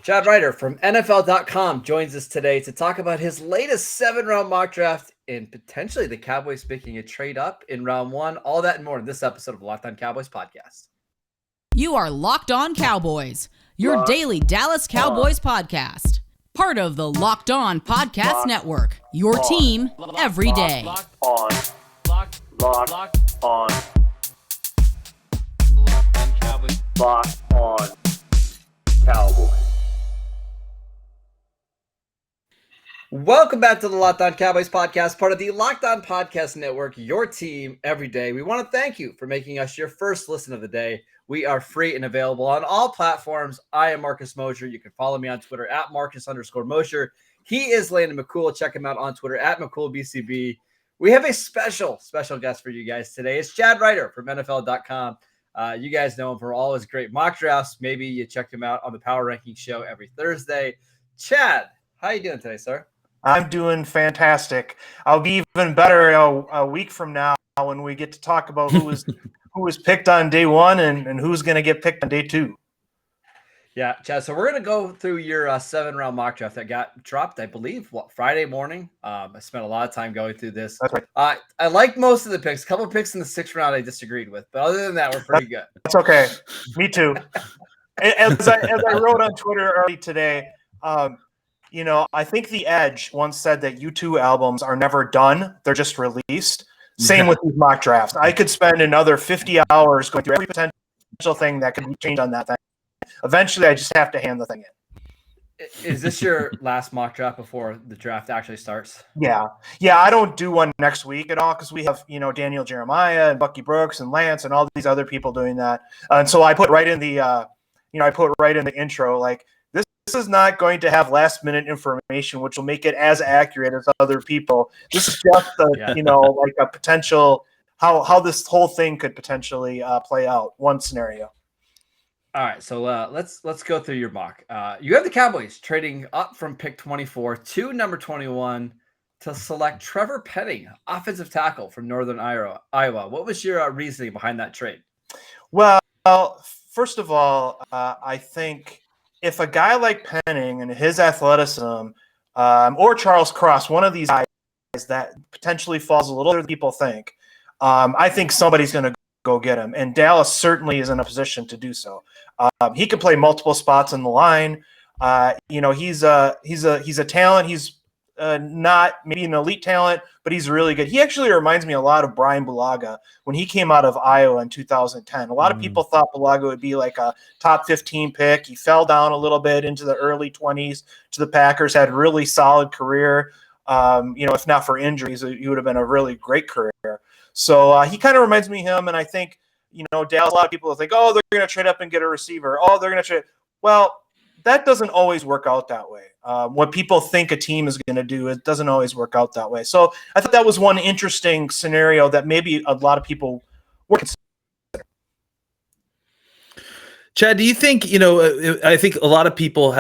Chad Reuter from NFL.com joins us today to talk about his latest 7-round mock draft and potentially the Cowboys making a trade up in round 1. All that and more in this episode of Locked On Cowboys podcast. You are Locked On Cowboys, your daily Dallas Cowboys podcast. Part of the Locked On Podcast Network, your team every day. Locked On Cowboys. Locked On Cowboys. Welcome back to the Locked On Cowboys podcast, part of the Locked On Podcast Network, your team every day. We want to thank you for making us your first listen of the day. We are free and available on all platforms. I am Marcus Mosher. You can follow me on Twitter at Marcus_Mosher. He is Landon McCool. Check him out on Twitter at McCoolBCB. We have a special guest for you guys today. It's Chad Reuter from NFL.com. You guys know him for all his great mock drafts. Maybe you checked him out on the Power Ranking Show every Thursday. Chad, how are you doing today, sir? I'm doing fantastic. I'll be even better a week from now when we get to talk about who was picked on day 1 and who's going to get picked on day 2. Yeah, Chad. So we're going to go through your 7-round mock draft that got dropped, I believe, Friday morning. I spent a lot of time going through this. That's right. I liked most of the picks. A couple of picks in the 6th round I disagreed with, but other than that, we're pretty good. That's okay. Me too. As I wrote on Twitter early today, I think The Edge once said that U2 albums are never done. They're just released. Same with these mock drafts. I could spend another 50 hours going through every potential thing that could be changed on that thing. Eventually, I just have to hand the thing in. Is this your last mock draft before the draft actually starts? Yeah. I don't do one next week at all because we have, Daniel Jeremiah and Bucky Brooks and Lance and all these other people doing that. And so I put right in the, intro, like, this is not going to have last-minute information, which will make it as accurate as other people. This is just like a potential how this whole thing could potentially play out. One scenario. All right, so let's go through your mock. You have the Cowboys trading up from pick 24 to number 21 to select Trevor Penning, offensive tackle from Northern Iowa. What was your reasoning behind that trade? Well, first of all, I think if a guy like Penning and his athleticism, or Charles Cross, one of these guys that potentially falls a little than people think, I think somebody's going to go get him, and Dallas certainly is in a position to do so. He could play multiple spots in the line. He's a talent. He's not maybe an elite talent, but he's really good. He actually reminds me a lot of Brian Bulaga when he came out of Iowa in 2010. A lot of people thought Bulaga would be like a top 15 pick. He fell down a little bit into the early 20s to the Packers, had a really solid career. If not for injuries, he would have been a really great career. So he kind of reminds me of him, and I think, Dallas, a lot of people think, oh, they're going to trade up and get a receiver. Oh, they're going to trade. Well, that doesn't always work out that way. What people think a team is going to do, it doesn't always work out that way. So I thought that was one interesting scenario that maybe a lot of people were considering. Chad, do you think, I think a lot of people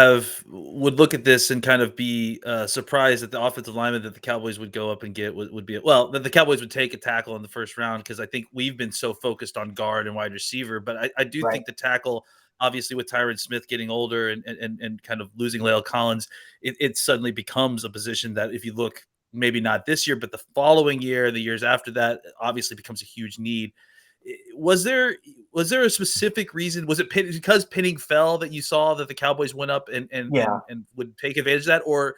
would look at this and kind of be surprised that the offensive lineman that the Cowboys would go up and get would be, that the Cowboys would take a tackle in the first round, because I think we've been so focused on guard and wide receiver. But I do think the tackle, obviously with Tyron Smith getting older and kind of losing La'el Collins, it suddenly becomes a position that, if you look, maybe not this year, but the following year, the years after that, obviously becomes a huge need. Was there a specific reason? Was it because Penning fell that you saw that the Cowboys went up and would take advantage of that? Or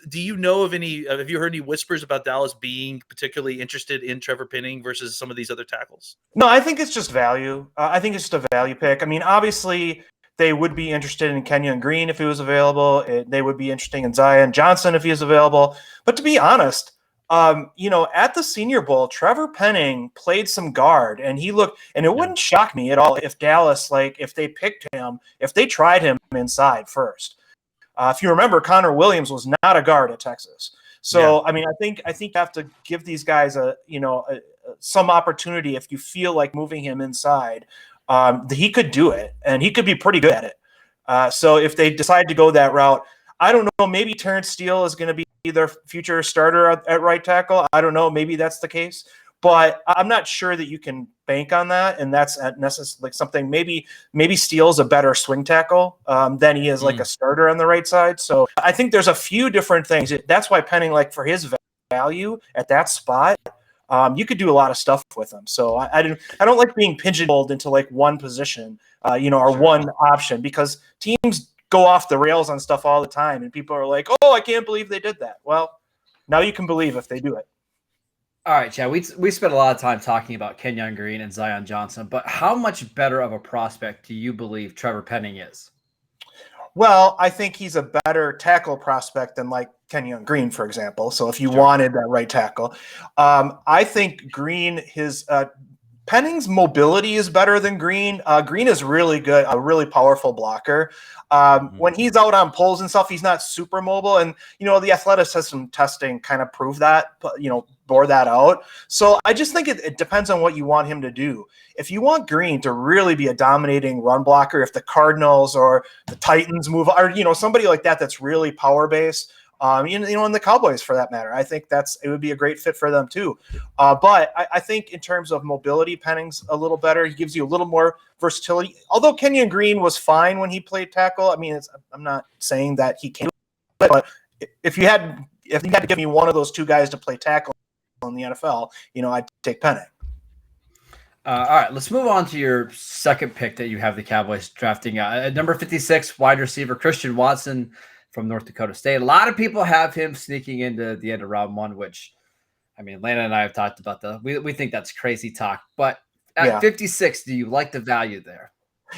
do you know of any, have you heard any whispers about Dallas being particularly interested in Trevor Penning versus some of these other tackles? No, I think it's just value. I think it's just a value pick. I mean, obviously they would be interested in Kenyon Green if he was available. They would be interested in Zion Johnson if he is available. But to be honest, at the Senior Bowl, Trevor Penning played some guard, and he looked, and it wouldn't shock me at all if Dallas, if they picked him, if they tried him inside first. If you remember, Connor Williams was not a guard at Texas. So, I mean, I think you have to give these guys some opportunity. If you feel like moving him inside, he could do it, and he could be pretty good at it. So if they decide to go that route, I don't know, maybe Terrence Steele is going to be their future starter at right tackle. I don't know. Maybe that's the case. but I'm not sure that you can bank on that. And that's necessarily like something, maybe Steele's a better swing tackle than he is like a starter on the right side. So I think there's a few different things. That's why Penning, like for his value at that spot, you could do a lot of stuff with him. So I don't like being pigeonholed into like one position, or one option, because teams go off the rails on stuff all the time. And people are like, oh, I can't believe they did that. Well, now you can believe if they do it. All right, Chad, we spent a lot of time talking about Kenyon Green and Zion Johnson, but how much better of a prospect do you believe Trevor Penning is? Well, I think he's a better tackle prospect than like Kenyon Green, for example. So if you wanted that right tackle, I think Green, Penning's mobility is better than Green. Green is really good, a really powerful blocker. When he's out on pulls and stuff, he's not super mobile. And, the athleticism testing kind of proved that, bore that out. So I just think it depends on what you want him to do. If you want Green to really be a dominating run blocker, if the Cardinals or the Titans move, or, somebody like that's really power-based, and the Cowboys for that matter, I think it would be a great fit for them too. But I think in terms of mobility, Penning's a little better. He gives you a little more versatility. Although Kenyon Green was fine when he played tackle. I mean, I'm not saying that he can't, but if you had to give me one of those two guys to play tackle in the NFL, I'd take Penning. All right, let's move on to your second pick that you have the Cowboys drafting. At number 56, wide receiver Christian Watson from North Dakota State. A lot of people have him sneaking into the end of round one, which, I mean, Landon and I have talked about we think that's crazy talk. But at 56, do you like the value there?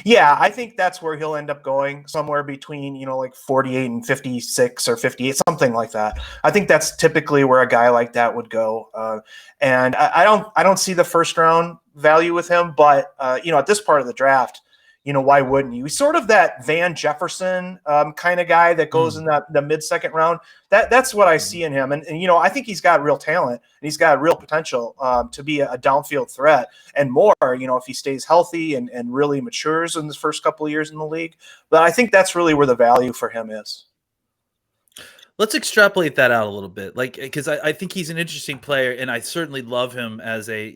Yeah, I think that's where he'll end up going, somewhere between, like 48 and 56 or 58, something like that. I think that's typically where a guy like that would go. And I don't see the first round value with him, but at this part of the draft, why wouldn't you? He's sort of that Van Jefferson kind of guy that goes in the mid-second round. That's what I see in him. And I think he's got real talent and he's got real potential to be a downfield threat and more, if he stays healthy and really matures in his first couple of years in the league. But I think that's really where the value for him is. Let's extrapolate that out a little bit, because I think he's an interesting player, and I certainly love him as a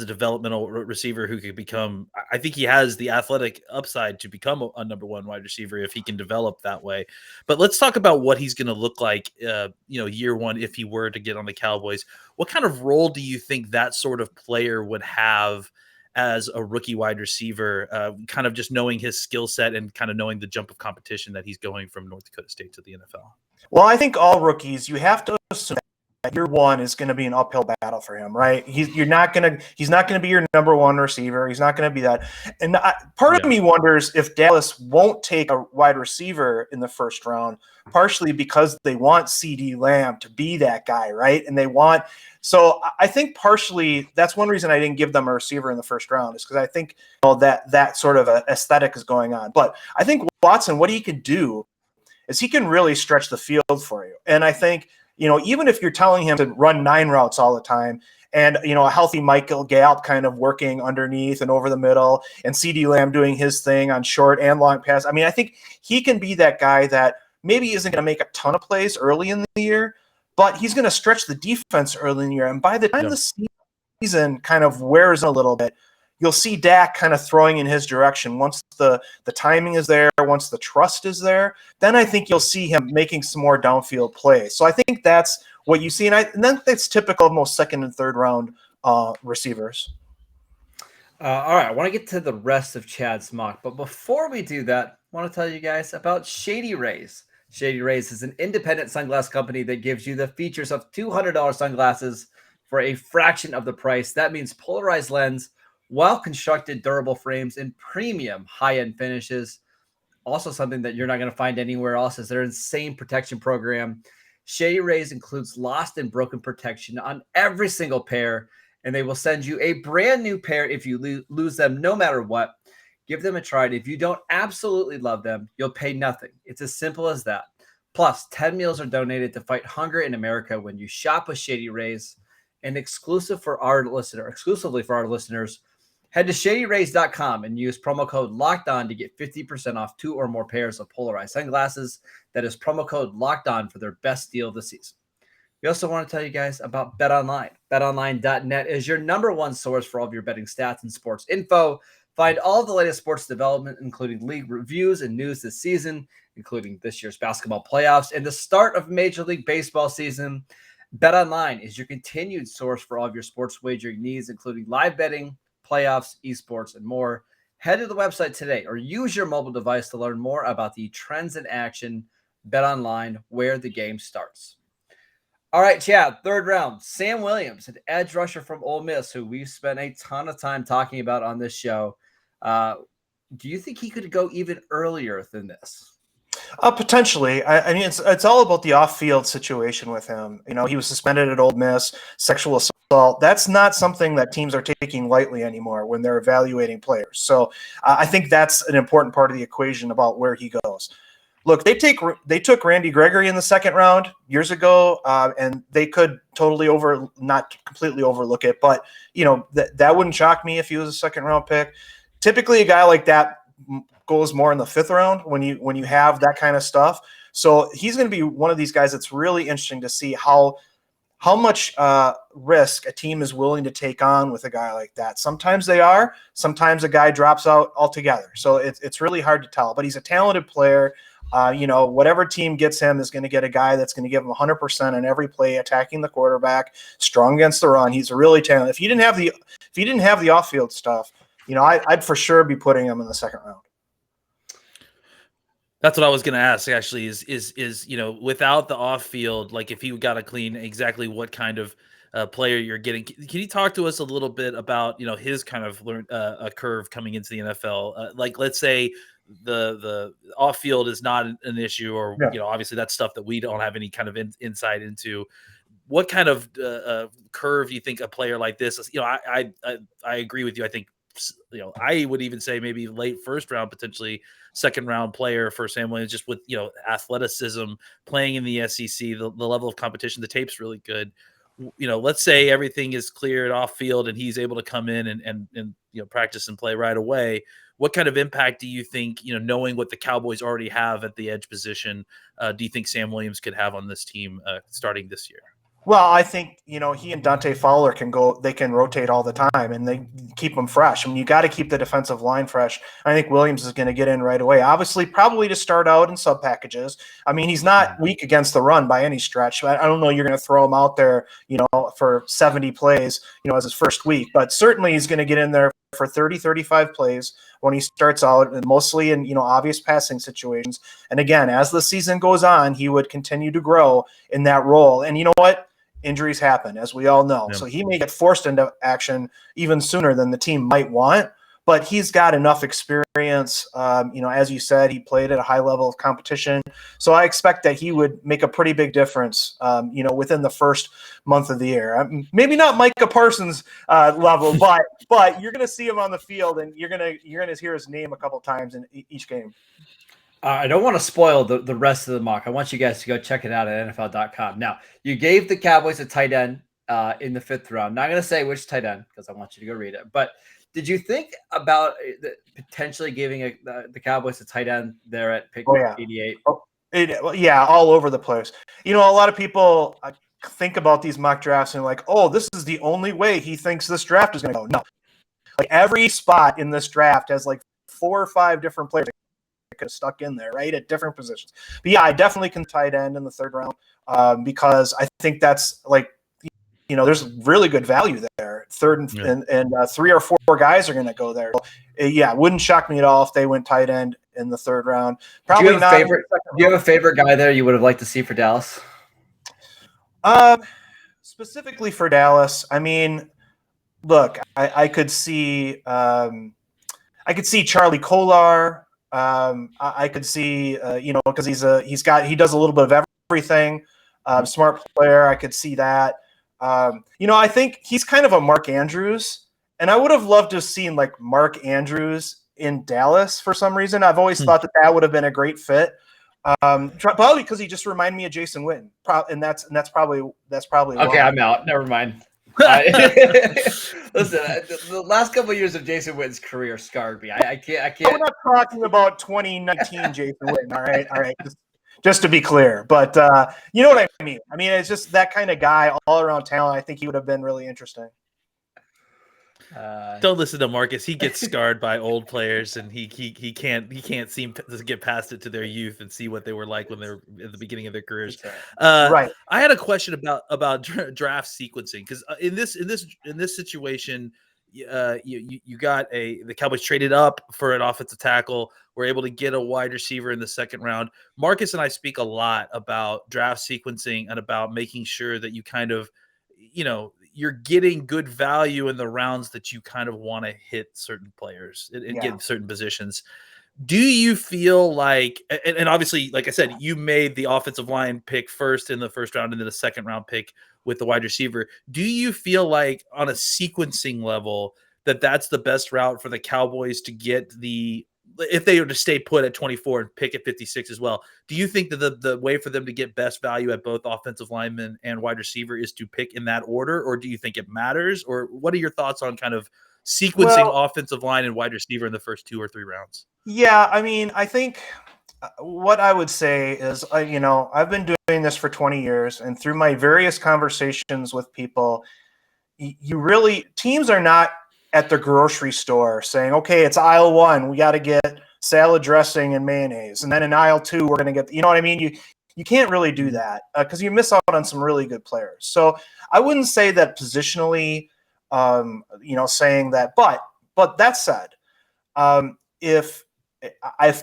developmental receiver who could become. I think he has the athletic upside to become a number one wide receiver if he can develop that way. But let's talk about what he's going to look like, year one if he were to get on the Cowboys. What kind of role do you think that sort of player would have as a rookie wide receiver, kind of just knowing his skill set and kind of knowing the jump of competition that he's going from North Dakota State to the NFL? Well, I think all rookies, you have to assume that year one is going to be an uphill battle for him, right? He's not going to be your number one receiver. He's not going to be that. And part of me wonders if Dallas won't take a wide receiver in the first round, partially because they want CeeDee Lamb to be that guy, right? And so I think partially that's one reason I didn't give them a receiver in the first round, is because I think that sort of aesthetic is going on. But I think Watson, what he could do is he can really stretch the field for you. And I think, even if you're telling him to run 9 routes all the time and, a healthy Michael Gallup kind of working underneath and over the middle and CeeDee Lamb doing his thing on short and long pass, I mean, I think he can be that guy that maybe isn't going to make a ton of plays early in the year, but he's going to stretch the defense early in the year. And by the time the season kind of wears a little bit, you'll see Dak kind of throwing in his direction. Once the timing is there, once the trust is there, then I think you'll see him making some more downfield plays. So I think that's what you see. And then that's typical of most second and third round receivers. All right, I want to get to the rest of Chad's mock. But before we do that, I want to tell you guys about Shady Rays. Shady Rays is an independent sunglass company that gives you the features of $200 sunglasses for a fraction of the price. That means polarized lens, well-constructed durable frames, and premium high-end finishes. Also something that you're not going to find anywhere else is their insane protection program. Shady Rays includes lost and broken protection on every single pair, and they will send you a brand new pair if you lose them no matter what. Give them a try. If you don't absolutely love them, you'll pay nothing. It's as simple as that. Plus, 10 meals are donated to fight hunger in America when you shop with Shady Rays. And exclusively for our listeners, head to shadyrays.com and use promo code LOCKEDON to get 50% off 2 or more pairs of polarized sunglasses. That is promo code LOCKEDON for their best deal of the season. We also want to tell you guys about BetOnline. BetOnline.net is your number one source for all of your betting stats and sports info. Find all of the latest sports development, including league reviews and news this season, including this year's basketball playoffs and the start of Major League Baseball season. BetOnline is your continued source for all of your sports wagering needs, including live betting, playoffs, esports, and more. Head to the website today or use your mobile device to learn more about the trends in action. BetOnline, where the game starts. All right, Chad, third round. Sam Williams, an edge rusher from Ole Miss, who we've spent a ton of time talking about on this show. Do you think he could go even earlier than this? Potentially. I mean, it's all about the off-field situation with him. You know, he was suspended at Ole Miss, sexual assault. That's not something that teams are taking lightly anymore when they're evaluating players. So I think that's an important part of the equation about where he goes. Look, they took Randy Gregory in the second round years ago, and they could totally not completely overlook it, but you know that wouldn't shock me if he was a second round pick. Typically, a guy like that goes more in the fifth round when you have that kind of stuff. So he's going to be one of these guys that's really interesting to see how much risk a team is willing to take on with a guy like that. Sometimes they are. Sometimes a guy drops out altogether. So it's really hard to tell. But he's a talented player. You know, whatever team gets him is going to get a guy that's going to give him 100% on every play, attacking the quarterback, strong against the run. He's a really talented. If he didn't have the off-field stuff, you know, I'd for sure be putting him in the second round. That's what I was going to ask. Actually, is you know, without the off-field, like if you got to clean exactly what kind of player you're getting. Can you talk to us a little bit about, you know, his kind of a curve coming into the NFL? Like, let's say the off field is not an issue, or you know, obviously that's stuff that we don't have any kind of insight into. What kind of curve do you think a player like this is? You know, I agree with you. I think, you know, I would even say maybe late first round, potentially second round player for Sam Williams, just with, you know, athleticism, playing in the SEC, the level of competition, the tape's really good. You know, let's say everything is cleared off field and he's able to come in and you know, practice and play right away. What kind of impact do you think, you know, knowing what the Cowboys already have at the edge position, do you think Sam Williams could have on this team starting this year? Well, I think, you know, he and Dante Fowler they can rotate all the time and they keep them fresh. I mean, you got to keep the defensive line fresh. I think Williams is going to get in right away. Obviously, probably to start out in sub packages. I mean, he's not weak against the run by any stretch. I don't know you're going to throw him out there, you know, for 70 plays, you know, as his first week, but certainly he's going to get in there for 30, 35 plays when he starts out, and mostly in, you know, obvious passing situations. And again, as the season goes on, he would continue to grow in that role. And you know what? Injuries happen, as we all know. So he may get forced into action even sooner than the team might want, but he's got enough experience. You know, as you said, he played at a high level of competition. So I expect that he would make a pretty big difference, you know, within the first month of the year. Maybe not Micah Parsons level, but you're going to see him on the field and you're going to hear his name a couple times in each game. I don't want to spoil the rest of the mock. I want you guys to go check it out at NFL.com. Now, you gave the Cowboys a tight end in the fifth round. Not going to say which tight end because I want you to go read it. But did you think about potentially giving the Cowboys a tight end there at pick 88? Yeah, all over the place. You know, a lot of people think about these mock drafts and like, oh, this is the only way he thinks this draft is going to go. No. Like every spot in this draft has like 4 or 5 different players could have stuck in there, right, at different positions. But yeah, I definitely can tight end in the third round because I think that's like, you know, there's really good value there. Third and 3 or 4 guys are going to go there. So, yeah, it wouldn't shock me at all if they went tight end in the third round. Probably not. Do you have a favorite guy there you would have liked to see for Dallas? Specifically for Dallas, I mean, look, I could see Charlie Kolar. I could see, you know, because he does a little bit of everything. Smart player. I could see that. You know, I think he's kind of a Mark Andrews, and I would have loved to have seen like Mark Andrews in Dallas for some reason. I've always thought that would have been a great fit. Probably because he just reminded me of Jason Witten, and that's probably okay. why. I'm out. Never mind. Listen, the last couple of years of Jason Witten's career scarred me. I can't. We're not talking about 2019 Jason Witten. All right. just to be clear. But you know what I mean? I mean, it's just that kind of guy, all around talent. I think he would have been really interesting. Don't listen to Marcus. He gets scarred by old players, and he can't seem to get past it to their youth and see what they were like when they were at the beginning of their careers. Right. I had a question about draft sequencing, because in this situation, you got the Cowboys traded up for an offensive tackle. We're able to get a wide receiver in the second round. Marcus and I speak a lot about draft sequencing and about making sure that you kind of, you're getting good value in the rounds that you kind of want to hit certain players and get certain positions. Do you feel like, and obviously, like I said, you made the offensive line pick first in the first round and then a second round pick with the wide receiver. Do you feel like on a sequencing level that that's the best route for the Cowboys to get if they were to stay put at 24 and pick at 56 as well? Do you think that the way for them to get best value at both offensive lineman and wide receiver is to pick in that order, or do you think it matters? Or what are your thoughts on kind of sequencing offensive line and wide receiver in the first 2 or 3 rounds? Yeah, I mean, I think what I would say is, I've been doing this for 20 years, and through my various conversations with people, teams are not at the grocery store saying, okay, it's aisle 1, we got to get salad dressing and mayonnaise, and then in aisle 2 we're going to get, you know what I mean? You can't really do that because you miss out on some really good players. So I wouldn't say that positionally, saying that, but that said, if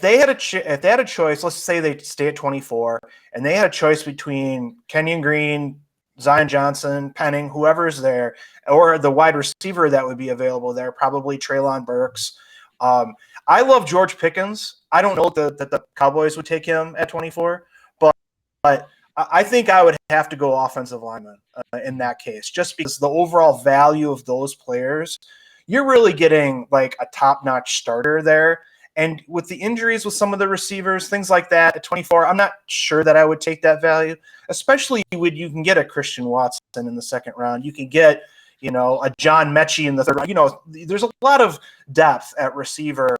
they had a choice, let's say they stay at 24 and they had a choice between Kenyon Green, Zion Johnson, Penning, whoever's there, or the wide receiver that would be available there, probably Treylon Burks. I love George Pickens. I don't know that the Cowboys would take him at 24, but I think I would have to go offensive lineman in that case, just because the overall value of those players, you're really getting like a top-notch starter there. And with the injuries with some of the receivers, things like that at 24, I'm not sure that I would take that value, especially when you can get a Christian Watson in the second round. You can get, a John Mechie in the third round. There's a lot of depth at receiver.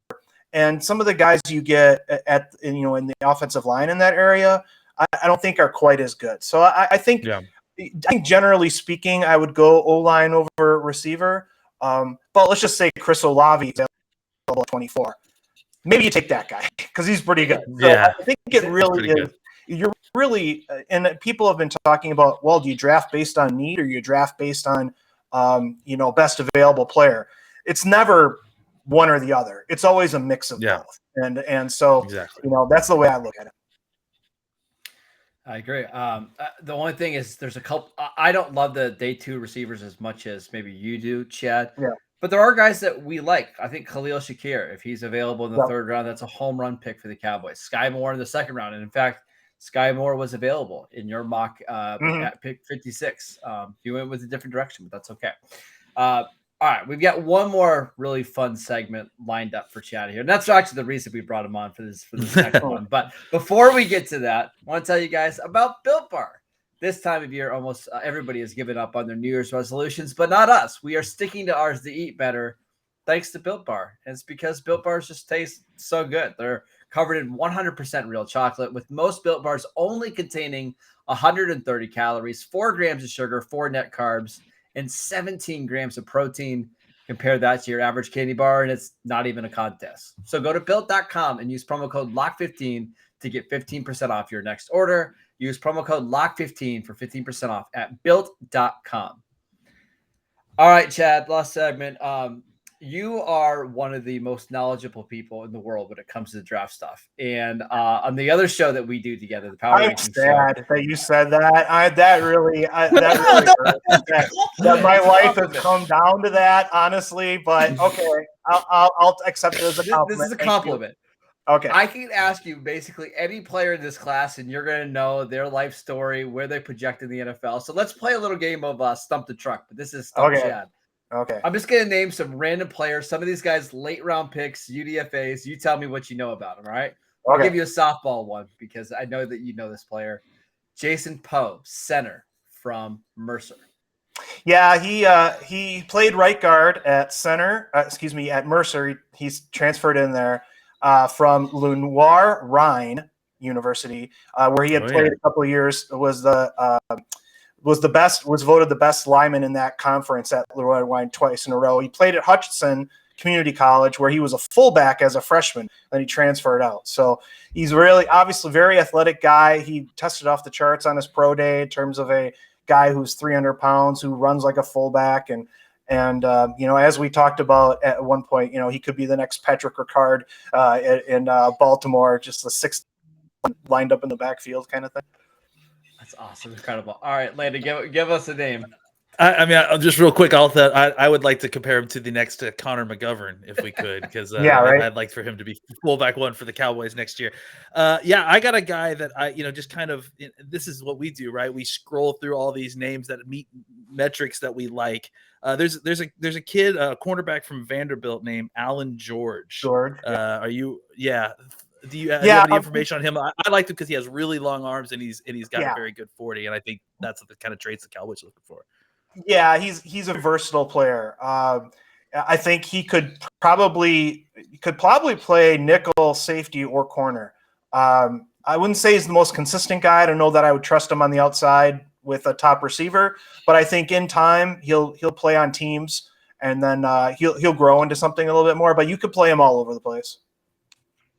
And some of the guys you get in the offensive line in that area, I don't think are quite as good. So I think generally speaking, I would go O-line over receiver. But let's just say Chris Olave is available at 24. Maybe you take that guy because he's pretty good. So I think it really is. You're really, and people have been talking about, well, do you draft based on need or you draft based on, best available player? It's never one or the other. It's always a mix of both. And so, that's the way I look at it. I agree. The only thing is there's a couple, I don't love the day 2 receivers as much as maybe you do, Chad. Yeah. But there are guys that we like. I think Khalil Shakir, if he's available in the third round, that's a home run pick for the Cowboys. Sky Moore in the second round. And in fact, Sky Moore was available in your mock at pick 56. You went with a different direction, but that's okay. All right. We've got one more really fun segment lined up for Chad here. And that's actually the reason we brought him on for this next one. But before we get to that, I want to tell you guys about Built Bar. This time of year, almost everybody has given up on their New Year's resolutions, but not us. We are sticking to ours to eat better thanks to Built Bar. And it's because Built Bars just taste so good. They're covered in 100% real chocolate, with most Built Bars only containing 130 calories, 4 grams of sugar, 4 net carbs, and 17 grams of protein. Compare that to your average candy bar, and it's not even a contest. So go to Built.com and use promo code LOCK15 to get 15% off your next order. Use promo code LOCK15 for 15% off at Built.com. All right, Chad, last segment. You are one of the most knowledgeable people in the world when it comes to draft stuff. And on the other show that we do together, the Power I'm sad that you said that. That really hurts. That my life has come down to that, honestly. But okay, I'll accept it as a compliment. This is a compliment. Okay. I can ask you basically any player in this class, and you're going to know their life story, where they project in the NFL. So let's play a little game of Stump the Truck, but this is Stump Chad. Okay. I'm just going to name some random players. Some of these guys, late round picks, UDFAs. You tell me what you know about them, all right? I'll give you a softball one because I know that you know this player. Jason Poe, center from Mercer. Yeah, he played right guard at center. At Mercer. He's transferred in there. From Lenoir Rhine University, where he had played a couple of years. Was voted the best lineman in that conference at Leroy Wine twice in a row. He played at Hutchinson Community College, where he was a fullback as a freshman. Then he transferred out. So he's really, obviously, very athletic guy. He tested off the charts on his pro day in terms of a guy who's 300 pounds, who runs like a fullback. And as we talked about at one point, he could be the next Patrick Ricard in Baltimore, just the sixth lined up in the backfield kind of thing. That's awesome. Incredible. All right, Landon, give us a name. I'll just real quick. I would like to compare him to the next Connor McGovern if we could, because I'd like for him to be fullback one for the Cowboys next year. I got a guy that just kind of, this is what we do, right? We scroll through all these names that meet metrics that we like. There's a kid, a cornerback from Vanderbilt named Alan George. Are you? Yeah. Do you have any information on him? I like him because he has really long arms and he's got a very good 40, and I think that's the kind of traits the Cowboys are looking for. Yeah, he's a versatile player. I think he could probably play nickel, safety, or corner. I wouldn't say he's the most consistent guy. I don't know that I would trust him on the outside with a top receiver, but I think in time he'll play on teams, and then he'll grow into something a little bit more. But you could play him all over the place.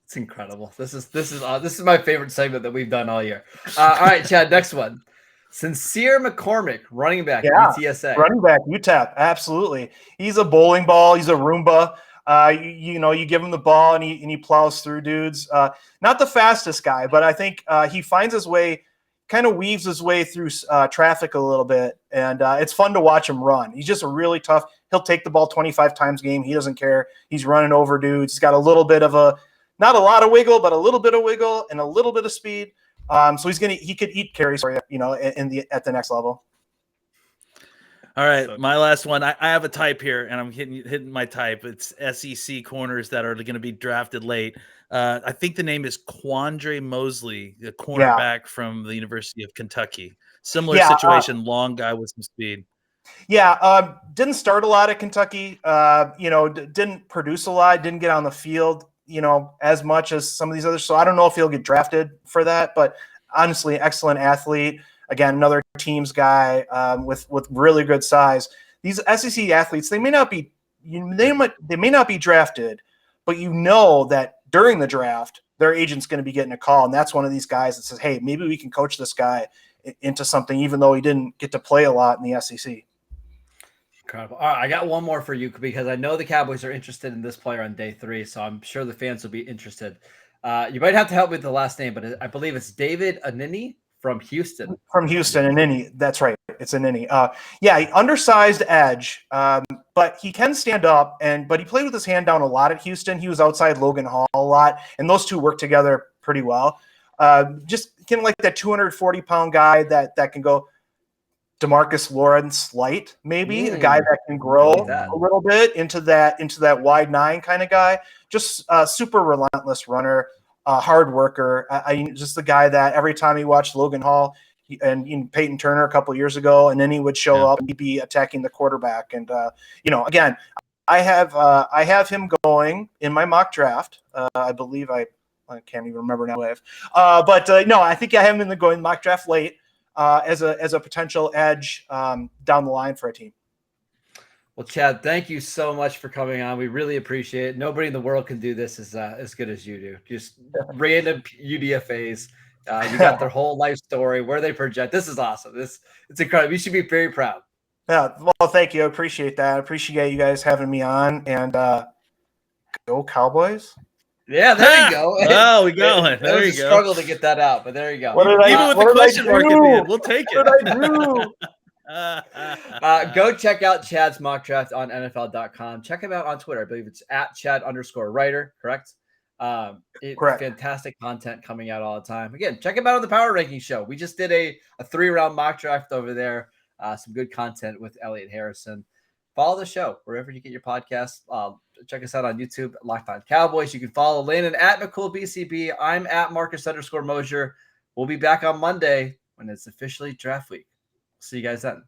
It's incredible. This is my favorite segment that we've done all year. All right, Chad, next one. Sincere McCormick, running back, UTSA. Running back, UTEP, absolutely. He's a bowling ball. He's a Roomba. You give him the ball and he plows through dudes. Not the fastest guy, but I think he finds his way, kind of weaves his way through traffic a little bit, and it's fun to watch him run. He's just a really tough. He'll take the ball 25 times a game. He doesn't care. He's running over dudes. He's got a little bit of not a lot of wiggle, but a little bit of wiggle and a little bit of speed. So he could eat carries for you, at the next level. All right, my last one. I have a type here, and I'm hitting my type. It's SEC corners that are going to be drafted late. I think the name is Quandre Mosley, the cornerback from the University of Kentucky. Similar situation, long guy with some speed. Yeah, didn't start a lot at Kentucky. Didn't produce a lot. Didn't get on the field, as much as some of these others. So I don't know if he'll get drafted for that, but honestly, excellent athlete. Again, another teams guy with really good size. These SEC athletes, they may not be drafted, but that during the draft, their agent's going to be getting a call, and that's one of these guys that says, "Hey, maybe we can coach this guy into something," even though he didn't get to play a lot in the SEC. Incredible. All right, I got one more for you because I know the Cowboys are interested in this player on day 3, so I'm sure the fans will be interested. You might have to help me with the last name, but I believe it's David Anini from Houston. From Houston, Anini. That's right. It's Anini. Undersized edge, but he can stand up, but he played with his hand down a lot at Houston. He was outside Logan Hall a lot, and those two work together pretty well. Just kind of like that 240-pound guy that can go DeMarcus Lawrence light, maybe a guy that can grow a little bit into that wide 9 kind of guy. Just a super relentless runner, hard worker. Just the guy that every time he watched Logan Hall and Peyton Turner a couple of years ago, and then he would show up and he'd be attacking the quarterback. And again, I have him going in my mock draft. I believe I can't even remember now. No, I think I have him going mock draft late. As a potential edge down the line for a team. Well, Chad, thank you so much for coming on. We really appreciate it. Nobody in the world can do this as good as you do. Just random UDFAs. You got their whole life story, where they project. This is awesome. It's incredible. You should be very proud. Yeah. Well, thank you. I appreciate that. I appreciate you guys having me on. And go Cowboys. Yeah, there you go. Oh, we going. There you go. Struggle to get that out, but there you go. Even with the question mark at the end, we'll take it. What did I do? Go check out Chad's mock draft on NFL.com. Check him out on Twitter. I believe it's at Chad_Reuter, correct? Correct. Fantastic content coming out all the time. Again, check him out on the Power Ranking Show. We just did a 3-round mock draft over there. Some good content with Elliot Harrison. Follow the show wherever you get your podcasts. Check us out on YouTube, Locked On Cowboys. You can follow Landon at McCoolBCB. I'm at Marcus_Mosher. We'll be back on Monday when it's officially draft week. See you guys then.